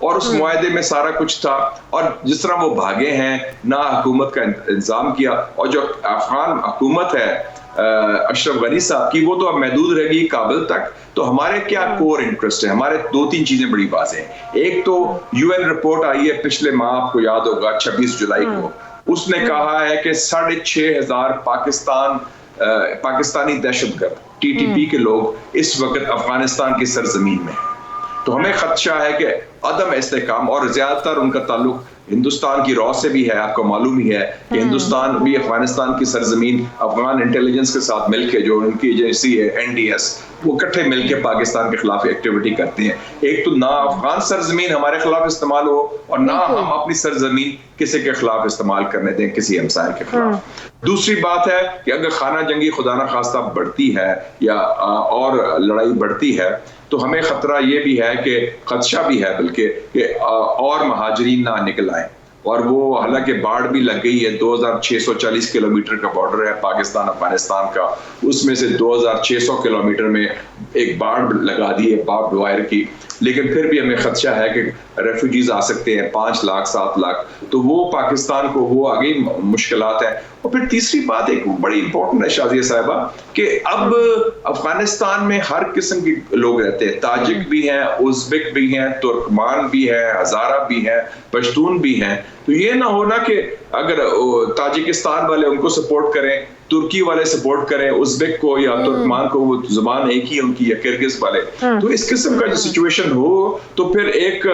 और उस मुआहदे में सारा कुछ था, और जिस तरह वो भागे हैं, ना हुकूमत का इंतजाम किया, और जो अफगान हुकूमत है अशरफ गनी साहब की, वो तो अब महदूद रहेगी काबिल तक। तो हमारे क्या कोर इंटरेस्ट है? हमारे 2-3 चीजें बड़ी वाज़ेह हैं। एक तो UN रिपोर्ट आई है पिछले माह, आपको याद होगा 26 जुलाई को, उसने कहा है कि 6,500 पाकिस्तानी दहशतगर्द TTP के लोग इस वक्त अफगानिस्तान की सरजमीन में। तो हमें खदशा है कि अदम इस्तेहकाम, और ज्यादातर उनका ताल्लुक हिंदुस्तान की रॉ से भी है। आपको मालूम ही है कि हिंदुस्तान भी अफगानिस्तान की सरजमीन अफगान इंटेलिजेंस के साथ मिलकर, जो उनकी एजेंसी है NDS, वो इकट्ठे मिलकर पाकिस्तान के खिलाफ एक्टिविटी करते हैं। एक तो ना अफगान सरजमीन हमारे खिलाफ इस्तेमाल हो, और ना हम अपनी सरजमीन किसी के खिलाफ इस्तेमाल करने दें, किसी हमसाये के खिलाफ। दूसरी बात है कि अगर खाना जंगी खुदा न खास्ता बढ़ती है या और लड़ाई बढ़ती है, तो हमें खतरा ये भी है कि खदशा भी है बल्कि कि और महाजरीन ना निकल आए। और वो हालांकि बाढ़ भी लग गई है, 2640 किलोमीटर का बॉर्डर है पाकिस्तान अफगानिस्तान का, उसमें से 2600 किलोमीटर में एक बाढ़ लगा दी है बार्ब्ड वायर की, लेकिन फिर भी हमें खदशा है कि रेफ्यूजीज आ सकते हैं 5 लाख 7 लाख, तो वो पाकिस्तान को वो आगे मुश्किलात है। और फिर तीसरी बात एक बड़ी इंपॉर्टेंट है शाजिया साहिबा, कि अब अफगानिस्तान में हर किस्म के लोग रहते हैं, ताजिक भी हैं, उज़्बेक भी हैं, तुर्कमान भी है, हज़ारा भी है, पश्तून भी हैं। तो ये ना होना कि अगर ताजिकिस्तान वाले उनको सपोर्ट करें, तुर्की वाले सपोर्ट करें उज़्बेक को या तुर्कमान को, वो जुबान एक ही उनकी, या किर्गिज वाले। तो इस किस्म का जो सिचुएशन हो तो फिर एक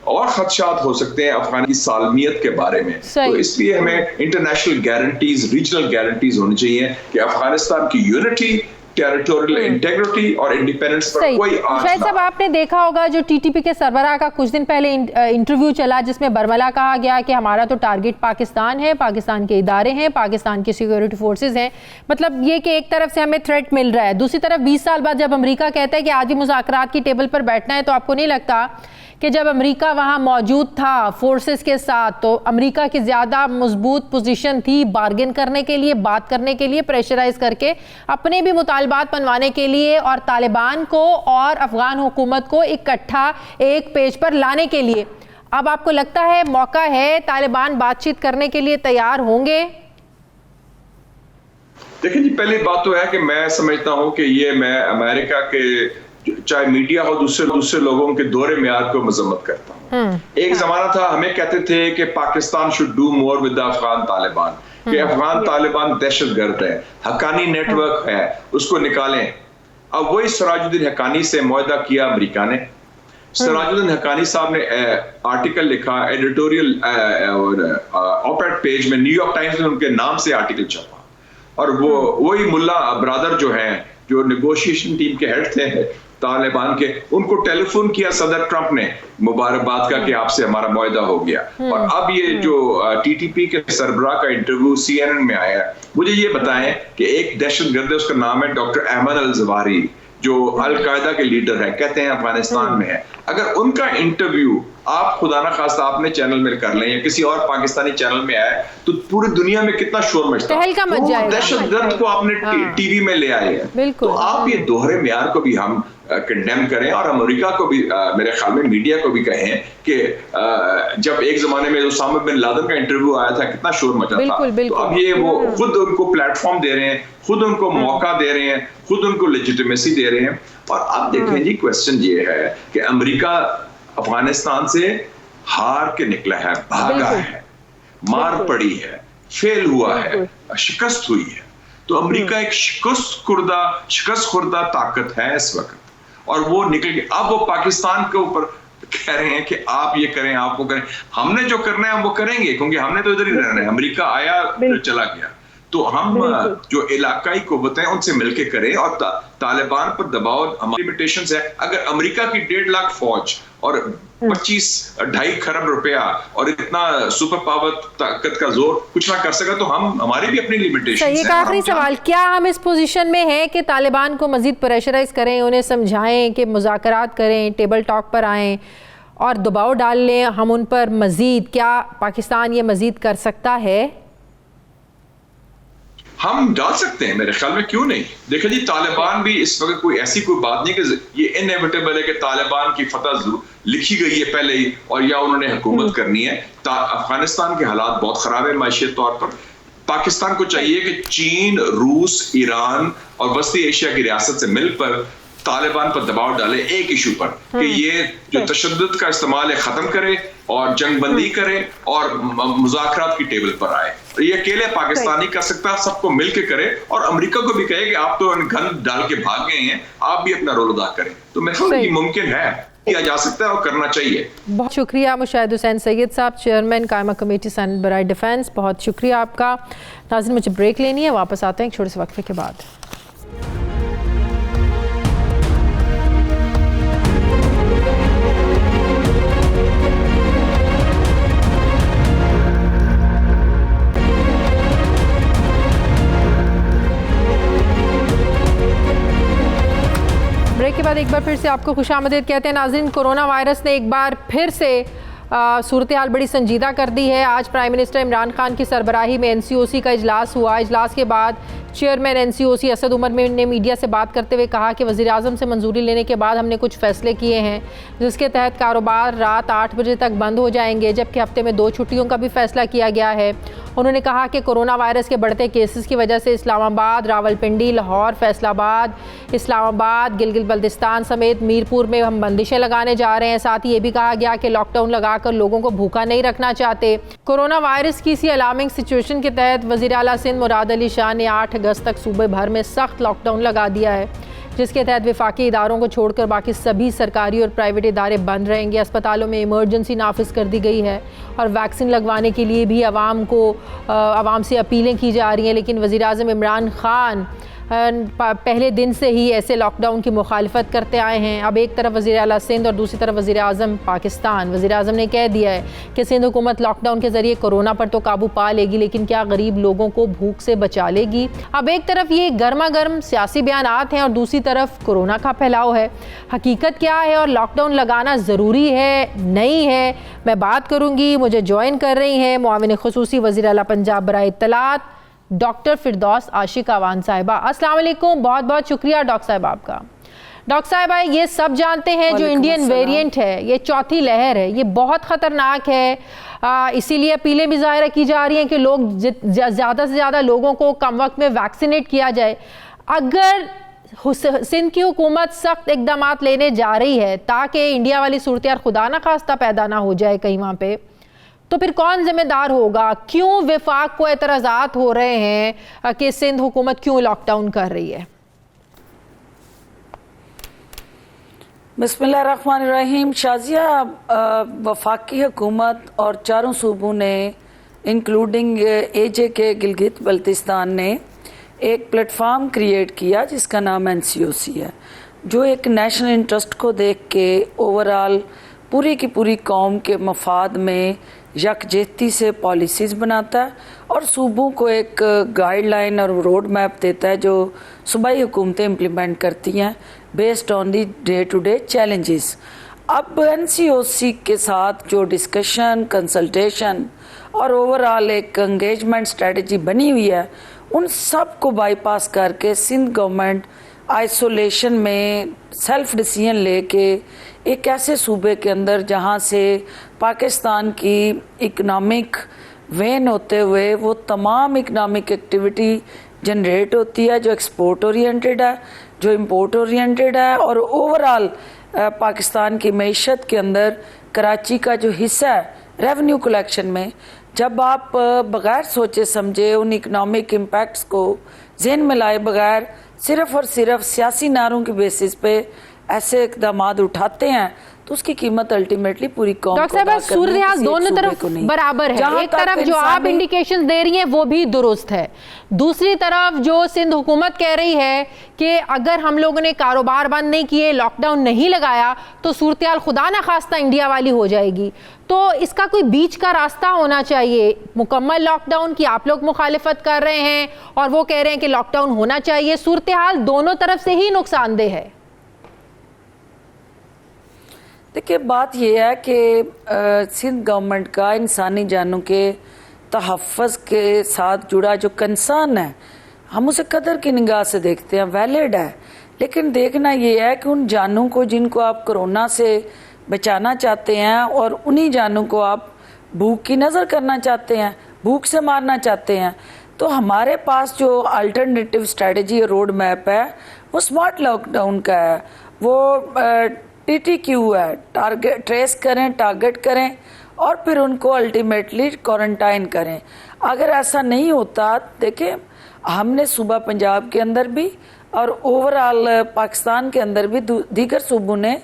और खदशात हो सकते हैं अफगान की सालमियत के बारे में। तो इसलिए हमें इंटरनेशनल गारंटीज, रीजनल गारंटीज होनी चाहिए कि अफगानिस्तान की यूनिटी, टेरिटोरियल इंटेग्रिटी और इंडिपेंडेंस पर कोई शायद साहब आपने देखा होगा जो TTP के सरबराह का कुछ दिन पहले इंटरव्यू चला, जिसमें बरमला कहा गया कि हमारा तो टारगेट पाकिस्तान है, पाकिस्तान के इदारे हैं, पाकिस्तान की सिक्योरिटी फोर्सेस हैं। मतलब ये कि एक तरफ से हमें थ्रेट मिल रहा है, दूसरी तरफ 20 साल बाद जब अमेरिका कहता है कि आज ही मुज़ाकरात की टेबल पर बैठना है, तो आपको नहीं लगता कि जब अमेरिका वहाँ मौजूद था फोर्सेस के साथ, तो अमेरिका की ज़्यादा मजबूत पोजीशन थी बार्गेन करने के लिए, बात करने के लिए, प्रेशराइज करके अपने भी मुतालबात मनवाने के लिए और तालिबान को और अफगान हुकूमत को इकट्ठा एक पेज पर लाने के लिए। अब आपको लगता है मौका है, तालिबान बातचीत करने के लिए तैयार होंगे? देखिए जी, पहली बात तो है कि मैं समझता हूं कि ये मैं अमेरिका के चाहे मीडिया हो दूसरे लोगों के दोहरे म्यार को मजम्मत करता हूं। एक जमाना था हमें कहते थे कि Pakistan should do more with the Afghan Taliban, कि अफगान तालिबान दहशतगर्द है, हक्कानी नेटवर्क है, उसको निकालें। अब वही सिराजुद्दीन हक्कानी से मुआहदा किया अमेरिका ने। सिराजुद्दीन हक्कानी साहब ने आर्टिकल लिखा, एडिटोरियल ऑप-एड पेज में न्यूयॉर्क टाइम्स में उनके नाम से आर्टिकल छपा, और वो वही मुल्ला ब्रदर जो हैं, जो नेगोशिएशन टीम के हेड थे तालिबान के, उनको टेलीफोन किया सदर ट्रंप ने मुबारकबाद का कि आपसे हमारा मुआहदा हो गया। और अब ये जो टीटीपी के सरबराह का इंटरव्यू CNN में आया है, मुझे ये बताएं कि एक दहशतगर्द है, उसका नाम है डॉक्टर अहमद अल जवाहिरी, जो अल-कायदा के लीडर है, कहते हैं अफगानिस्तान में है। अगर उनका इंटरव्यू आप खुदा ना खास्ता अपने चैनल में कर लें या किसी और पाकिस्तानी चैनल में आए, तो पूरी दुनिया में कितना शोर मचता है। दहशतगर्द को आपने टीवी में ले आए हैं, तो आप ये दोहरे म्यार को भी हम कंडेम करें, और अमेरिका को भी मेरे ख्याल में मीडिया को भी कहें कि जब एक जमाने में उसामा बिन लादेन का इंटरव्यू आया था, कितना शोर मचा था, तो अब ये वो खुद उनको प्लेटफॉर्म दे रहे हैं, खुद उनको मौका दे रहे हैं, खुद उनको लेजिटिमेसी दे रहे हैं। और अब देखें जी, क्वेश्चन ये है कि अमेरिका अफगानिस्तान से हार के निकला है, भागा है, मार पड़ी है, फेल हुआ है, शिकस्त हुई है। तो अमेरिका एक शिकस्त खुर्दा ताकत है इस वक्त, और वो निकल गई। अब वो पाकिस्तान के ऊपर कह रहे हैं कि आप ये करें, आप वो करें। हमने जो करना है हम वो करेंगे, क्योंकि हमने तो इधर ही रहना है। अमेरिका आया फिर चला गया, तो हम जो इलाकाई कुव्वतें उनसे मिलके करें, और तालिबान पर दबाव, हमारी लिमिटेशंस है। अगर अमेरिका की 1.5 लाख फौज और 25-2.5 खरब रुपया और इतना सुपर पावर ताकत का जोर कुछ ना कर सका, तो हम हमारी भी अपनी लिमिटेशंस है। एक आखिरी सवाल, क्या हम इस पोजीशन में हैं कि तालिबान को मजीद प्रेशराइज करें, उन्हें समझाएं कि मुज़ाकरात करें, टेबल टॉक पर आएं और दबाव डाल लें हम उन पर मजीद? क्या पाकिस्तान ये मजीद कर सकता है? हम डाल सकते हैं, मेरे ख्याल में, क्यों नहीं। देखिए जी, तालिबान भी इस वक्त कोई ऐसी कोई बात नहीं कि ये इनएविटेबल है कि तालिबान की फतह लिखी गई है पहले ही और या उन्होंने हुकूमत करनी है। अफगानिस्तान के हालात बहुत खराब है माशी तौर पर। पाकिस्तान को चाहिए कि चीन, रूस, ईरान और वस्ती एशिया की रियासत से मिलकर तालिबान पर दबाव डाले एक इशू पर, कि ये जो तशद्दुद का इस्तेमाल है खत्म करे और जंगबंदी करे और मुज़ाकरात की टेबल पर आए। ये अकेले पाकिस्तान नहीं कर सकता, सबको मिलकर करे, और अमेरिका को भी कहे कि आप तो गन डाल के भाग गए हैं, आप भी अपना रोल अदा करें। तो मेरे ख्याल में मुमकिन है, किया जा सकता है और करना चाहिए। बहुत शुक्रिया मुशाहिद हुसैन सैयद साहब, चेयरमैन कायमा कमेटी सेनेट बराए डिफेंस, बहुत शुक्रिया आपका। नाज़रीन, मुझे ब्रेक लेनी है, वापस आते हैं एक छोटे से वक्फे के बाद। ब्रेक के बाद एक बार फिर से आपको खुशामदीद कहते हैं। नाज़रीन, कोरोना वायरस ने एक बार फिर से सूरत हाल बड़ी संजीदा कर दी है। आज प्राइम मिनिस्टर इमरान खान की सरबराही में NCOC का इजलास हुआ। इजलास के बाद चेयरमैन NCOC असद उमर ने मीडिया से बात करते हुए कहा कि वज़ीर आज़म से मंजूरी लेने के बाद हमने कुछ फ़ैसले किए हैं, जिसके तहत कारोबार रात 8 बजे तक बंद हो जाएंगे, जबकि हफ्ते में 2 छुट्टियों का भी फ़ैसला किया गया है। उन्होंने कहा कि कोरोना वायरस के बढ़ते केसेस की वजह से इस्लामाबाद, रावलपिंडी, लाहौर, फैसलाबाद, इस्लामाबाद, गिलगित बल्तिस्तान समेत मीरपुर में हम बंदिशें लगाने जा रहे हैं। साथ ही ये भी कहा गया कि लॉकडाउन लगाकर लोगों को भूखा नहीं रखना चाहते। कोरोना वायरस की इसी अलार्मिंग सिचुएशन के तहत वज़ीर आला सिंध मुराद अली शाह ने 8 अगस्त तक सूबे भर में सख्त लॉकडाउन लगा दिया है, जिसके तहत वफाकी इदारों को छोड़कर बाकी सभी सरकारी और प्राइवेट इदारे बंद रहेंगे। अस्पतालों में इमरजेंसी नाफिज कर दी गई है और वैक्सीन लगवाने के लिए भी आवाम से अपीलें की जा रही हैं। लेकिन वज़ीर आज़म इमरान खान पहले दिन से ही ऐसे लॉकडाउन की मुखालफत करते आए हैं। अब एक तरफ वज़ीर आला सिंध और दूसरी तरफ वज़ीर आज़म पाकिस्तान। वज़ीर आज़म ने कह दिया है कि सिंध हुकूमत लॉकडाउन के ज़रिए कोरोना पर तो काबू पा लेगी, लेकिन क्या गरीब लोगों को भूख से बचा लेगी। अब एक तरफ ये गर्मा गर्म सियासी बयानात हैं और दूसरी तरफ कोरोना का फैलाव है। हकीकत क्या है और लॉकडाउन लगाना ज़रूरी है नहीं है, मैं बात करूँगी। मुझे ज्वाइन कर रही हैं मुआविन खुसूसी वज़ीर आला पंजाब बराए इत्तलात डॉक्टर फिरदौस आशिक अवान साहिबा। अस्सलाम वालेकुम, बहुत बहुत शुक्रिया डॉक्टर साहब आपका। डॉक्टर साहिबा, ये सब जानते हैं जो इंडियन वेरिएंट है, ये चौथी लहर है, ये बहुत ख़तरनाक है। इसीलिए अपीलें भी ज़ाहिर की जा रही हैं कि लोग ज़्यादा से ज़्यादा लोगों को कम वक्त में वैक्सीनेट किया जाए। अगर सिंध की हुकूमत सख्त इकदाम लेने जा रही है ताकि इंडिया वाली सूरत खुदा ना खास्ता पैदा ना हो जाए कहीं वहाँ पे, तो फिर कौन जिम्मेदार होगा? क्यों वफाक को एतराज़ात हो रहे हैं कि सिंध हुकूमत क्यों लॉकडाउन कर रही है? बिस्मिल्लाहिर्रहमानिर्रहीम। शाजिया, वफाकी हुकूमत और चारों सूबों ने इंक्लूडिंग AJ के गिलगित बल्तिस्तान ने एक प्लेटफार्म क्रिएट किया जिसका नाम NCOC है, जो एक नेशनल इंटरेस्ट को देख के ओवरऑल पूरी की पूरी कौम के मफाद में यकजहती से पॉलिसीज़ बनाता है और सूबों को एक गाइडलाइन और रोड मैप देता है जो सूबाई हुकूमतें इम्प्लीमेंट करती हैं based on the day to day challenges. अब NCOC के साथ जो डिस्कशन, कंसल्टेशन और ओवरऑल एक एंगेजमेंट स्ट्रेटजी बनी हुई है, उन सब को बाईपास करके सिंध गवर्नमेंट आइसोलेशन में सेल्फ डिसीजन लेके एक ऐसे सूबे के अंदर जहां से पाकिस्तान की इकोनॉमिक वेन होते हुए वो तमाम इकोनॉमिक एक्टिविटी जनरेट होती है जो एक्सपोर्ट ओरिएंटेड है, जो इंपोर्ट ओरिएंटेड है, और ओवरऑल पाकिस्तान की मईशत के अंदर कराची का जो हिस्सा है रेवेन्यू कलेक्शन में, जब आप बगैर सोचे समझे उन इकोनॉमिक इम्पैक्ट्स को ज़हन में लाए बगैर सिर्फ और सिर्फ सियासी नारों की बेसिस पे ऐसे इकदाम उठाते हैं तो उसकी कीमत अल्टीमेटली पूरी कौम को डॉक्टर साहब, सूरत दोनों तरफ बराबर है। एक तरफ जो आप इंडिकेशंस दे रही हैं वो भी दुरुस्त है, दूसरी तरफ जो सिंध हुकूमत कह रही है कि अगर हम लोगों ने कारोबार बंद नहीं किए, लॉकडाउन नहीं लगाया तो सूरत हाल खुदा ना खास्ता इंडिया वाली हो जाएगी। तो इसका कोई बीच का रास्ता होना चाहिए। मुकम्मल लॉकडाउन की आप लोग मुखालिफत कर रहे हैं और वो कह रहे हैं कि लॉकडाउन होना चाहिए। सूरत हाल दोनों तरफ से ही नुकसानदेह है। देखिए, बात यह है कि सिंध गवर्नमेंट का इंसानी जानों के तहफ़्फ़ुज़ के साथ जुड़ा जो कंसर्न है, हम उसे कदर की निगाह से देखते हैं, वैलिड है। लेकिन देखना ये है कि उन जानों को जिनको आप कोरोना से बचाना चाहते हैं और उन्हीं जानों को आप भूख की नज़र करना चाहते हैं, भूख से मारना चाहते हैं, तो हमारे पास जो अल्टरनेटिव स्ट्रेटजी और रोड मैप है वो स्मार्ट लॉकडाउन का है। वो TTQ है, टारगेट ट्रेस करें, टारगेट करें और फिर उनको अल्टीमेटली क्वारंटाइन करें। अगर ऐसा नहीं होता, देखिए हमने सूबा पंजाब के अंदर भी और ओवरऑल पाकिस्तान के अंदर भी दीगर सूबों ने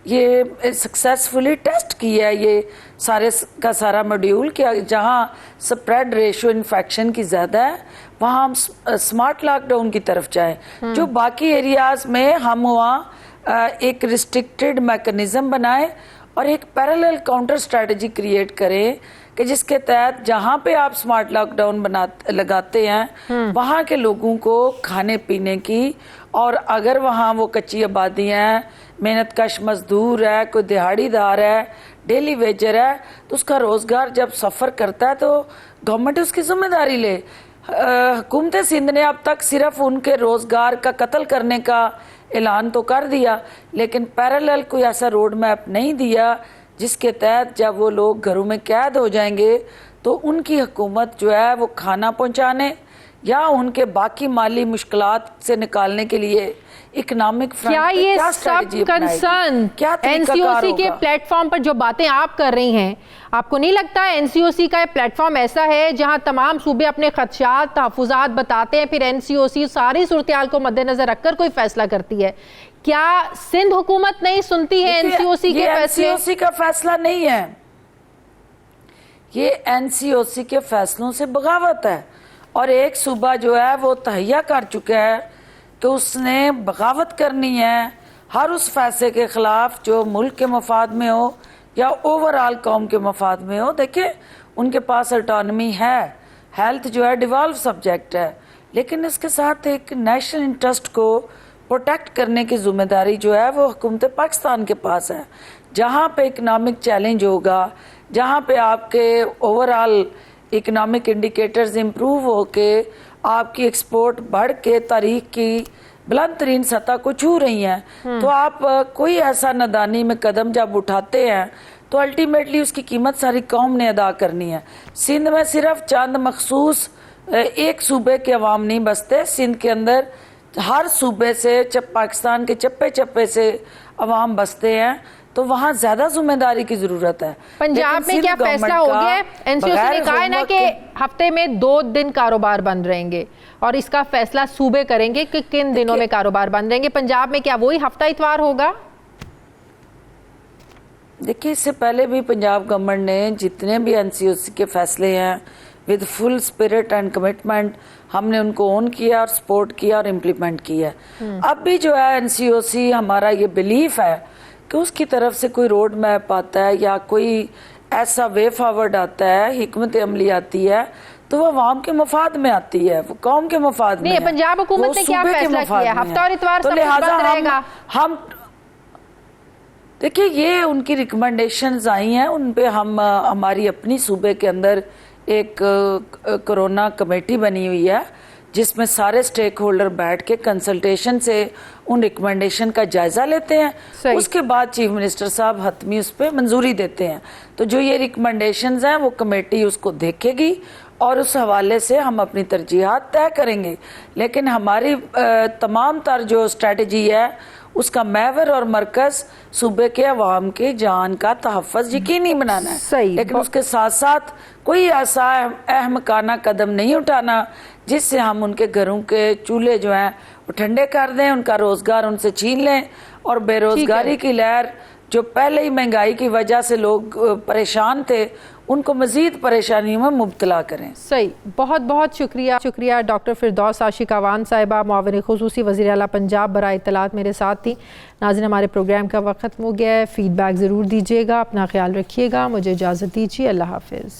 ये सक्सेसफुली टेस्ट किया है ये सारे का सारा मॉड्यूल कि जहां स्प्रेड रेशियो इन्फेक्शन की ज़्यादा है वहां हम स्मार्ट लॉकडाउन की तरफ जाएं। जो बाकी एरियाज में हम वहाँ एक रिस्ट्रिक्टेड मैकेनिज्म बनाएं और एक पैरेलल काउंटर स्ट्रेटजी क्रिएट करें कि जिसके तहत जहां पे आप स्मार्ट लॉकडाउन लगाते हैं वहां के लोगों को खाने पीने की, और अगर वहां वो कच्ची आबादी है, मेहनत कश मजदूर है, कोई दिहाड़ीदार है, डेली वेजर है, तो उसका रोजगार जब सफर करता है तो गवर्नमेंट उसकी जिम्मेदारी ले। हुकूमत सिंध ने अब तक सिर्फ उनके रोजगार का कत्ल करने का ऐलान तो कर दिया, लेकिन पैरेलल कोई ऐसा रोड मैप नहीं दिया जिसके तहत जब वो लोग घरों में कैद हो जाएंगे तो उनकी हुकूमत जो है वो खाना पहुंचाने या उनके बाकी माली मुश्किलात से निकालने के लिए इकोनॉमिक क्या ये सब कंसर्न NCOC के प्लेटफॉर्म पर जो बातें आप कर रही हैं, आपको नहीं लगता है NCOC का प्लेटफॉर्म ऐसा है जहां तमाम सूबे अपने खदशात, तहफ़्फ़ुज़ात बताते हैं, फिर NCOC सारी सूरत हाल को मद्देनजर रखकर कोई फैसला करती है? क्या सिंध हुकूमत नहीं सुनती है NCOC के फैसले? NCOC का फैसला नहीं है, ये NCOC के फैसलों से बगावत है। और एक सूबा जो है वो तहैया कर चुका है कि उसने बगावत करनी है हर उस फैसले के खिलाफ जो मुल्क के मफाद में हो या ओवरऑल कौम के मफाद में हो। देखिए उनके पास ऑटोनमी है, हेल्थ जो है डिवॉल्व सब्जेक्ट है, लेकिन इसके साथ एक नेशनल इंटरेस्ट को प्रोटेक्ट करने की जिम्मेदारी जो है वो हुकूमत पाकिस्तान के पास है। जहाँ पे इकनॉमिक चैलेंज होगा, जहाँ पे आपके ओवरऑल इकनॉमिक इंडिकेटर्स इम्प्रूव होके आपकी एक्सपोर्ट बढ़ के तारीख की बुलंद तरीन सतह को छू रही हैं, तो आप कोई ऐसा नादानी में कदम जब उठाते हैं तो अल्टीमेटली उसकी कीमत सारी कौम ने अदा करनी है। सिंध में सिर्फ चंद मखसूस एक सूबे के अवाम नहीं बसते, सिंध के अंदर हर सूबे से पाकिस्तान के चप्पे चप्पे से अवाम बसते हैं, तो वहाँ ज्यादा जिम्मेदारी की जरूरत है। पंजाब में क्या फैसला हो गया है? एनसीओसी ने कहा है ना कि हफ्ते में 2 दिन कारोबार बंद रहेंगे और इसका फैसला सूबे करेंगे कि किन दिनों में कारोबार बंद रहेंगे। पंजाब में क्या वही हफ्ता इतवार होगा? देखिए इससे पहले भी पंजाब गवर्नमेंट ने जितने भी एनसीओसी के फैसले हैं with full spirit and commitment हमने उनको ऑन किया और सपोर्ट किया और इम्प्लीमेंट किया। अब भी जो है एनसीओसी हमारा ये बिलीफ है कि उसकी तरफ से कोई रोड मैप आता है या कोई ऐसा वे फॉरवर्ड आता है, हिकमत अमली आती है, तो वो आवाम के मफाद में आती है, वो कौम के मफाद में है। पंजाब हुकूमत ने क्या फैसला किया? हफ्ता और इतवार सब कुछ बंद रहेगा। हम देखिए ये उनकी रिकमेंडेशंस आई हैं, उन पे हम हमारी अपनी सूबे के अंदर एक कोरोना कमेटी बनी हुई है जिसमें सारे स्टेक होल्डर बैठ के कंसल्टेशन से उन रिकमेंडेशन का जायजा लेते हैं। उसके बाद चीफ मिनिस्टर साहब हतमी उस पर मंजूरी देते हैं। तो जो ये रिकमेंडेशंस हैं वो कमेटी उसको देखेगी और उस हवाले से हम अपनी तरजीहात तय करेंगे। लेकिन हमारी तमाम तर जो स्ट्रेटजी है उसका महवर और मरकज सूबे के अवाम के जान का तहफ़्फ़ुज़ यकीनी बनाना है। लेकिन उसके साथ साथ कोई ऐसा अहमकाना कदम नहीं उठाना जिससे हम उनके घरों के चूल्हे जो हैं वो ठंडे कर दें, उनका रोजगार उनसे छीन लें और बेरोजगारी की लहर जो पहले ही महंगाई की वजह से लोग परेशान थे उनको मजीद परेशानियों में मुब्तला करें। सही, बहुत बहुत शुक्रिया डॉक्टर फिरदौस आशिकावान साहिबा, मुआविन खुसूसी वज़ीर आला पंजाब बराए इत्तलात मेरे साथ थी। नाज़रीन हमारे प्रोग्राम का वक्त खत्म हो गया है, फीडबैक ज़रूर दीजिएगा, अपना ख्याल रखिएगा, मुझे इजाज़त दीजिए, अल्लाह हाफिज़।